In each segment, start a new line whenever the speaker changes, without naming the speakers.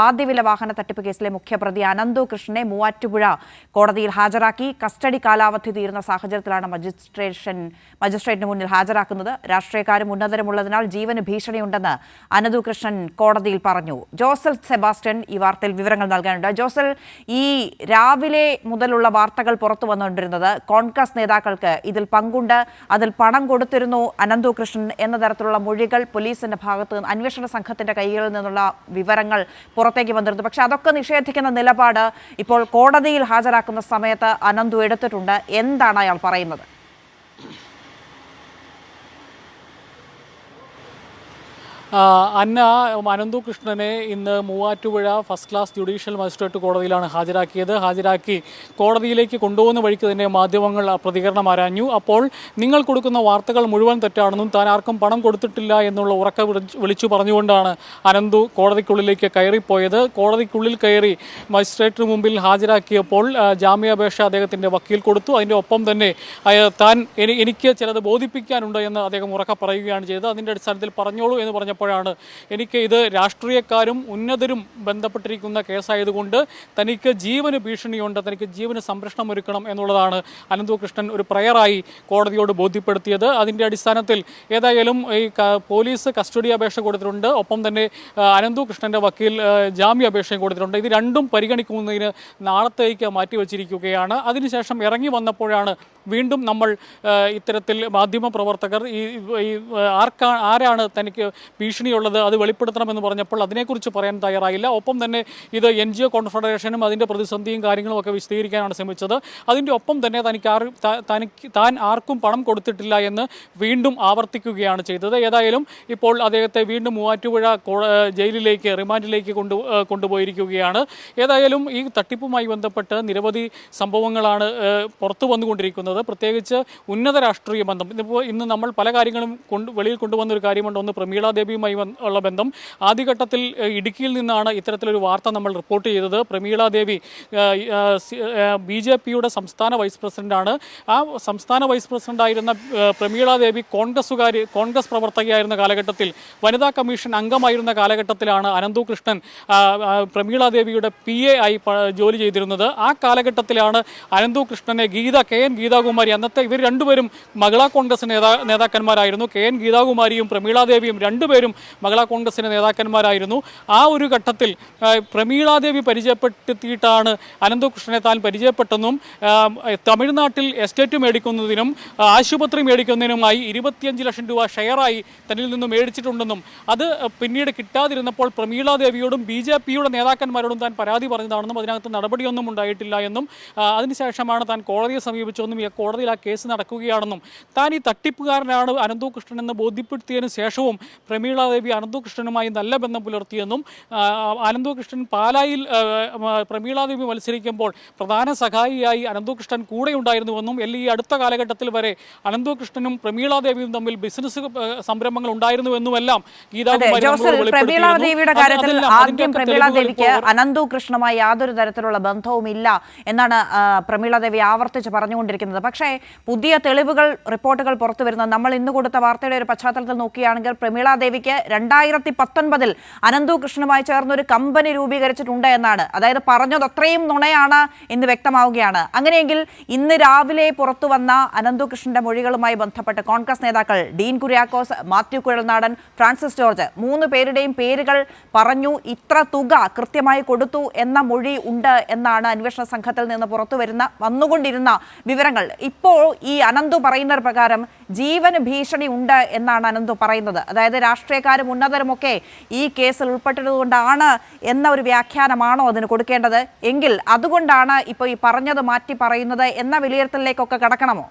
ആദ്യവില വാഹന തട്ടിപ്പ് കേസിലെ മുഖ്യപ്രതി അനന്തു കൃഷ്ണനെ മൂവാറ്റുപുഴ കോടതിയിൽ ഹാജരാക്കി. കസ്റ്റഡി കാലാവധി തീരുന്ന സാഹചര്യത്തിലാണ് മജിസ്ട്രേറ്റിന് മുന്നിൽ ഹാജരാക്കുന്നത്. രാഷ്ട്രീയക്കാരും ഉന്നതരുമുള്ളതിനാൽ ജീവന് ഭീഷണിയുണ്ടെന്ന് അനന്തു കൃഷ്ണൻ കോടതിയിൽ പറഞ്ഞു. ജോസൽ സെബാസ്റ്റ്യൻ ഈ വാർത്തയിൽ വിവരങ്ങൾ നൽകാനുണ്ട്. ജോസൽ, ഈ രാവിലെ മുതലുള്ള വാർത്തകൾ പുറത്തു വന്നുകൊണ്ടിരുന്നത് കോൺഗ്രസ് നേതാക്കൾക്ക് ഇതിൽ പങ്കുണ്ട്, അതിൽ പണം കൊടുത്തിരുന്നു അനന്തു കൃഷ്ണൻ എന്ന തരത്തിലുള്ള മൊഴികൾ പോലീസിന്റെ ഭാഗത്ത് അന്വേഷണ സംഘത്തിന്റെ കൈകളിൽ നിന്നുള്ള വിവരങ്ങൾ പുറത്തേക്ക് വന്നിരുന്നു. പക്ഷെ അതൊക്കെ നിഷേധിക്കുന്ന നിലപാട് ഇപ്പോൾ കോടതിയിൽ ഹാജരാക്കുന്ന സമയത്ത് അനന്തു എടുത്തിട്ടുണ്ട്. എന്താണ് അയാൾ പറയുന്നത്?
അനന്തു കൃഷ്ണനെ ഇന്ന് Muvattupuzha first class judicial magistrate കോടതിയിലാണ് ഹാജരാക്കി കോടതിയിലേക്ക് കൊണ്ടുപോകുന്ന വഴിക്ക് തന്നെ മാധ്യമങ്ങൾ പ്രതികരണം ആരാഞ്ഞു. അപ്പോൾ നിങ്ങൾ കൊടുക്കുന്ന വാർത്തകൾ മുഴുവൻ തെറ്റാണെന്നും താൻ ആർക്കും പണം കൊടുത്തിട്ടില്ല എന്നുള്ള ഉറക്കെ വിളിച്ചു പറഞ്ഞുകൊണ്ടാണ് അനന്തു കോടതിക്കുള്ളിലേക്ക് കയറിപ്പോയത്. കോടതിക്കുള്ളിൽ കയറി മജിസ്ട്രേറ്റിന് മുമ്പിൽ ഹാജരാക്കിയപ്പോൾ ജാമ്യാപേക്ഷ അദ്ദേഹത്തിൻ്റെ വക്കീൽ കൊടുത്തു. അതിൻ്റെ ഒപ്പം തന്നെ താൻ എനിക്ക് ചിലത് ബോധിപ്പിക്കാനുണ്ട് എന്ന് അദ്ദേഹം ഉറക്കെ പറയുകയാണ് ചെയ്തത്. അതിൻ്റെ അടിസ്ഥാനത്തിൽ പറഞ്ഞോളൂ എന്ന് പറഞ്ഞപ്പോൾ എനിക്ക് ഇത് രാഷ്ട്രീയക്കാരും ഉന്നതരും ബന്ധപ്പെട്ടിരിക്കുന്ന കേസായതുകൊണ്ട് തനിക്ക് ജീവന് ഭീഷണിയുണ്ട്, തനിക്ക് ജീവന് സംരക്ഷണം ഒരുക്കണം എന്നുള്ളതാണ് അനന്തു കൃഷ്ണൻ ഒരു പ്രയറായി കോടതിയോട് ബോധ്യപ്പെടുത്തിയത്. അതിൻ്റെ അടിസ്ഥാനത്തിൽ ഏതായാലും ഈ പോലീസ് കസ്റ്റഡി അപേക്ഷ കൊടുത്തിട്ടുണ്ട്, ഒപ്പം തന്നെ അനന്തു കൃഷ്ണൻ്റെ വക്കീൽ ജാമ്യാപേക്ഷയും കൊടുത്തിട്ടുണ്ട്. ഇത് രണ്ടും പരിഗണിക്കുന്നതിന് നാളത്തേക്ക് മാറ്റിവെച്ചിരിക്കുകയാണ്. അതിനുശേഷം ഇറങ്ങി വന്നപ്പോഴാണ് വീണ്ടും നമ്മൾ ഇത്തരത്തിൽ മാധ്യമപ്രവർത്തകർ ആരാണ് തനിക്ക് ഭീഷണിയുള്ളത് അത് വെളിപ്പെടുത്തണമെന്ന് പറഞ്ഞപ്പോൾ അതിനെക്കുറിച്ച് പറയാൻ തയ്യാറായില്ല. ഒപ്പം തന്നെ ഇത് NGO കോൺഫെഡറേഷനും അതിൻ്റെ പ്രതിസന്ധിയും കാര്യങ്ങളും ഒക്കെ വിശദീകരിക്കാനാണ് ശ്രമിച്ചത്. അതിൻ്റെ ഒപ്പം തന്നെ താൻ ആർക്കും പണം കൊടുത്തിട്ടില്ല എന്ന് വീണ്ടും ആവർത്തിക്കുകയാണ് ചെയ്തത്. ഏതായാലും ഇപ്പോൾ അദ്ദേഹത്തെ വീണ്ടും മൂവാറ്റുപുഴ ജയിലിലേക്ക് റിമാൻഡിലേക്ക് കൊണ്ടുപോയിരിക്കുകയാണ്. ഏതായാലും ഈ തട്ടിപ്പുമായി ബന്ധപ്പെട്ട് നിരവധി സംഭവങ്ങളാണ് പുറത്തു വന്നുകൊണ്ടിരിക്കുന്നത്. പ്രത്യേകിച്ച് ഉന്നത രാഷ്ട്രീയ ബന്ധം. ഇന്ന് നമ്മൾ പല കാര്യങ്ങളും വെളിയിൽ കൊണ്ടുവന്നൊരു കാര്യമുണ്ട്. ഒന്ന് പ്രമീള ദേവിയുമായി ഉള്ള ബന്ധം. ആദ്യഘട്ടത്തിൽ ഇടുക്കിയിൽ നിന്നാണ് ഇത്തരത്തിലൊരു വാർത്ത നമ്മൾ റിപ്പോർട്ട് ചെയ്തത്. പ്രമീള ദേവി BJPയുടെ സംസ്ഥാന വൈസ് പ്രസിഡന്റാണ്. ആ സംസ്ഥാന വൈസ് പ്രസിഡന്റായിരുന്ന പ്രമീള ദേവി കോൺഗ്രസ് പ്രവർത്തകയായിരുന്ന കാലഘട്ടത്തിൽ വനിതാ കമ്മീഷൻ അംഗമായിരുന്ന കാലഘട്ടത്തിലാണ് അനന്തു കൃഷ്ണൻ പ്രമീള ദേവിയുടെ PA ആയി ജോലി ചെയ്തിരുന്നത്. ആ കാലഘട്ടത്തിലാണ് അനന്തു കൃഷ്ണനെ KN ഗീതാകുമാരി, അന്നത്തെ ഇവർ രണ്ടുപേരും മഹിളാ കോൺഗ്രസ് നേതാക്കന്മാരായിരുന്നു. KN ഗീതാകുമാരിയും പ്രമീള ദേവിയും രണ്ടുപേരും മഹിളാ കോൺഗ്രസിൻ്റെ നേതാക്കന്മാരായിരുന്നു. ആ ഒരു ഘട്ടത്തിൽ പ്രമീളാദേവി പരിചയപ്പെടുത്തിയിട്ടാണ് അനന്തു കൃഷ്ണനെ താൻ പരിചയപ്പെട്ടെന്നും തമിഴ്നാട്ടിൽ എസ്റ്റേറ്റ് മേടിക്കുന്നതിനും ആശുപത്രി മേടിക്കുന്നതിനുമായി 25 ലക്ഷം രൂപ ഷെയറായി തന്നിൽ നിന്ന് മേടിച്ചിട്ടുണ്ടെന്നും അത് പിന്നീട് കിട്ടാതിരുന്നപ്പോൾ പ്രമീളാദേവിയോടും BJPയുടെ നേതാക്കന്മാരോടും താൻ പരാതി പറഞ്ഞതാണെന്നും അതിനകത്ത് നടപടിയൊന്നും ഉണ്ടായിട്ടില്ല എന്നും അതിനുശേഷമാണ് താൻ കോടതിയെ സമീപിച്ചതെന്നും ഈ കോടതിയിൽ ആ കേസ് നടക്കുകയാണെന്നും താൻ ഈ തട്ടിപ്പുകാരനാണ് അനന്തു കൃഷ്ണൻ എന്ന് ബോധ്യപ്പെടുത്തിയതിനു ശേഷവും പ്രമീള ദേവി അനന്തു കൃഷ്ണനുമായി നല്ല ബന്ധം പുലർത്തിയെന്നും അനന്തു കൃഷ്ണൻ പാലായിൽ പ്രമീള ദേവി മത്സരിക്കുമ്പോൾ പ്രധാന സഹായിയായി അനന്തു കൃഷ്ണൻ കൂടെ ഉണ്ടായിരുന്നുവെന്നും ഈ അടുത്ത കാലഘട്ടത്തിൽ വരെ അനന്തു കൃഷ്ണനും പ്രമീള ദേവിയും തമ്മിൽ ബിസിനസ് സംരംഭങ്ങൾ ഉണ്ടായിരുന്നുവെന്നുമെല്ലാം
പ്രമീളാദേവിയുടെ കാര്യത്തിൽ ആദ്യം പ്രമീളാദേവിക്ക് അനന്തു കൃഷ്ണനുമായി യാതൊരു തരത്തിലുള്ള ബന്ധവുമില്ല എന്നാണ് പ്രമീളാദേവി ആവർത്തിച്ച് പറഞ്ഞുകൊണ്ടിരിക്കുന്നത്. പക്ഷേ പുതിയ തെളിവുകൾ റിപ്പോർട്ടുകൾ പുറത്തു വരുന്നത് നമ്മൾ ഇന്ന് കൊടുത്ത വാർത്തയുടെ ഒരു പശ്ചാത്തലത്തിൽ നോക്കുകയാണെങ്കിൽ പ്രമീളാദേവിക്ക് 2019 അനന്തു കൃഷ്ണനുമായി ചേർന്ന് ഒരു കമ്പനി രൂപീകരിച്ചിട്ടുണ്ട് എന്നാണ്. അതായത് പറഞ്ഞത് അത്രയും നുണയാണ് എന്ന് വ്യക്തമാവുകയാണ്. അങ്ങനെയെങ്കിൽ ഇന്ന് രാവിലെ പുറത്തു വന്ന അനന്തു കൃഷ്ണന്റെ മൊഴികളുമായി ബന്ധപ്പെട്ട് കോൺഗ്രസ് നേതാക്കൾ ഡീൻ കുര്യാക്കോസ്, മാത്യു കുഴൽനാടൻ, ഫ്രാൻസിസ് ജോർജ് 3 പേരുടെയും പേരുകൾ പറഞ്ഞു. ഇത്ര തുക കൃത്യമായി കൊടുത്തു എന്ന മൊഴി ഉണ്ട് എന്നാണ് അന്വേഷണ സംഘത്തിൽ നിന്ന് വന്നുകൊണ്ടിരുന്ന വിവരങ്ങൾ. ഇപ്പോൾ ഈ അനന്തു പറയുന്ന പ്രകാരം ജീവന് ഭീഷണി ഉണ്ട് എന്നാണ് അനന്തു പറയുന്നത്. അതായത് രാഷ്ട്രീയക്കാരും ഉന്നതരുമൊക്കെ ഈ കേസിൽ ഉൾപ്പെട്ടിട്ടുകൊണ്ടാണ് എന്ന ഒരു വ്യാഖ്യാനമാണോ അതിന് കൊടുക്കേണ്ടത്? എങ്കിൽ അതുകൊണ്ടാണ് ഇപ്പോൾ ഈ പറഞ്ഞത് മാറ്റി പറയുന്നത് എന്ന വിലയിരുത്തലിലേക്കൊക്കെ കടക്കണമോ?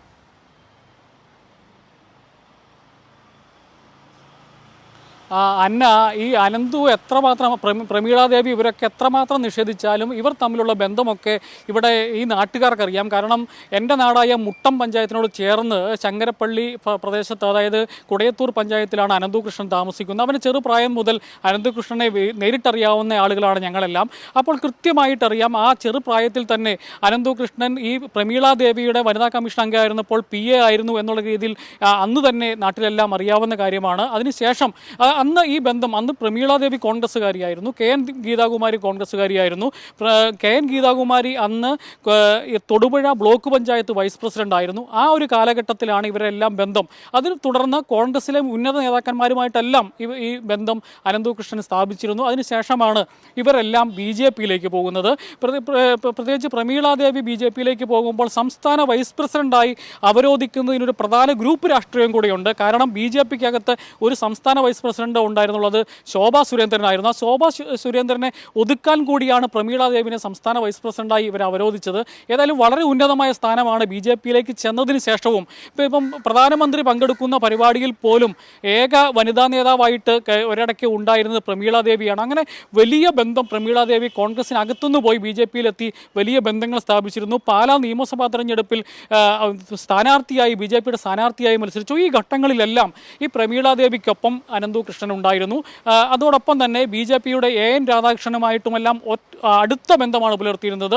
അന്ന ഈ അനന്തു എത്രമാത്രം പ്രമീളാദേവി ഇവരൊക്കെ എത്രമാത്രം നിഷേധിച്ചാലും ഇവർ തമ്മിലുള്ള ബന്ധമൊക്കെ ഇവിടെ ഈ നാട്ടുകാർക്കറിയാം. കാരണം എൻ്റെ നാടായ മുട്ടം പഞ്ചായത്തിനോട് ചേർന്ന് ശങ്കരപ്പള്ളി പ്രദേശത്ത്, അതായത് കുടയത്തൂർ പഞ്ചായത്തിലാണ് അനന്തു കൃഷ്ണൻ താമസിക്കുന്നത്. അവന് ചെറുപ്രായം മുതൽ അനന്തു കൃഷ്ണനെ നേരിട്ടറിയാവുന്ന ആളുകളാണ് ഞങ്ങളെല്ലാം. അപ്പോൾ കൃത്യമായിട്ടറിയാം ആ ചെറുപ്രായത്തിൽ തന്നെ അനന്തു കൃഷ്ണൻ ഈ പ്രമീളാദേവിയുടെ വനിതാ കമ്മീഷൻ അംഗമായിരുന്നപ്പോൾ PA ആയിരുന്നു എന്നുള്ള രീതിയിൽ അന്ന് തന്നെ നാട്ടിലെല്ലാം അറിയാവുന്ന കാര്യമാണ്. അതിനുശേഷം അന്ന് ഈ ബന്ധം, അന്ന് പ്രമീളാദേവി കോൺഗ്രസ്സുകാരിയായിരുന്നു, KN ഗീതാകുമാരി കോൺഗ്രസ്സുകാരിയായിരുന്നു. KN ഗീതാകുമാരി അന്ന് Thodupuzha block panchayat vice president ആയിരുന്നു. ആ ഒരു കാലഘട്ടത്തിലാണ് ഇവരെല്ലാം ബന്ധം. അതിനെ തുടർന്ന് കോൺഗ്രസിലെ ഉന്നത നേതാക്കന്മാരുമായിട്ടെല്ലാം ഈ ബന്ധം അനന്തകൃഷ്ണൻ സ്ഥാപിച്ചിരുന്നു. അതിനുശേഷമാണ് ഇവരെല്ലാം BJPയിലേക്ക് പോകുന്നത്. പ്രത്യേകിച്ച് പ്രമീളാദേവി BJPയിലേക്ക് പോകുമ്പോൾ സംസ്ഥാന വൈസ് പ്രസിഡന്റായി അവരോധിക്കുന്നതിനൊരു പ്രധാന ഗ്രൂപ്പ് രാഷ്ട്രീയം കൂടെയുണ്ട്. കാരണം BJPക്കകത്ത് ഒരു സംസ്ഥാന വൈസ് പ്രസിഡന്റ് ഉണ്ടായിരുന്നുള്ളത് ശോഭാ സുരേന്ദ്രനായിരുന്നു. ആ ശോഭാ സുരേന്ദ്രനെ ഒതുക്കാൻ കൂടിയാണ് പ്രമീളാദേവിനെ സംസ്ഥാന വൈസ് പ്രസിഡന്റായി ഇവർ അവരോധിച്ചത്. ഏതായാലും വളരെ ഉന്നതമായ സ്ഥാനമാണ് BJPയിലേക്ക് ചെന്നതിന് ശേഷവും. ഇപ്പം പ്രധാനമന്ത്രി പങ്കെടുക്കുന്ന പരിപാടിയിൽ പോലും ഏക വനിതാ നേതാവായിട്ട് ഒരിടയ്ക്ക് ഉണ്ടായിരുന്നത് പ്രമീളാദേവിയാണ്. അങ്ങനെ വലിയ ബന്ധം പ്രമീളാദേവി കോൺഗ്രസിനകത്തുനിന്ന് പോയി BJPയിലെത്തി വലിയ ബന്ധങ്ങൾ സ്ഥാപിച്ചിരുന്നു. പാലാ നിയമസഭാ തെരഞ്ഞെടുപ്പിൽ സ്ഥാനാർത്ഥിയായി BJPയുടെ സ്ഥാനാർത്ഥിയായി മത്സരിച്ചു. ഈ ഘട്ടങ്ങളിലെല്ലാം ഈ പ്രമീളാദേവിക്കൊപ്പം അനന്തകൃഷ്ണൻ ഉണ്ടായിരുന്നു. അതോടൊപ്പം തന്നെ BJPയുടെ AN രാധാകൃഷ്ണനുമായിട്ടുമെല്ലാം അടുത്ത ബന്ധമാണ് പുലർത്തിയിരുന്നത്.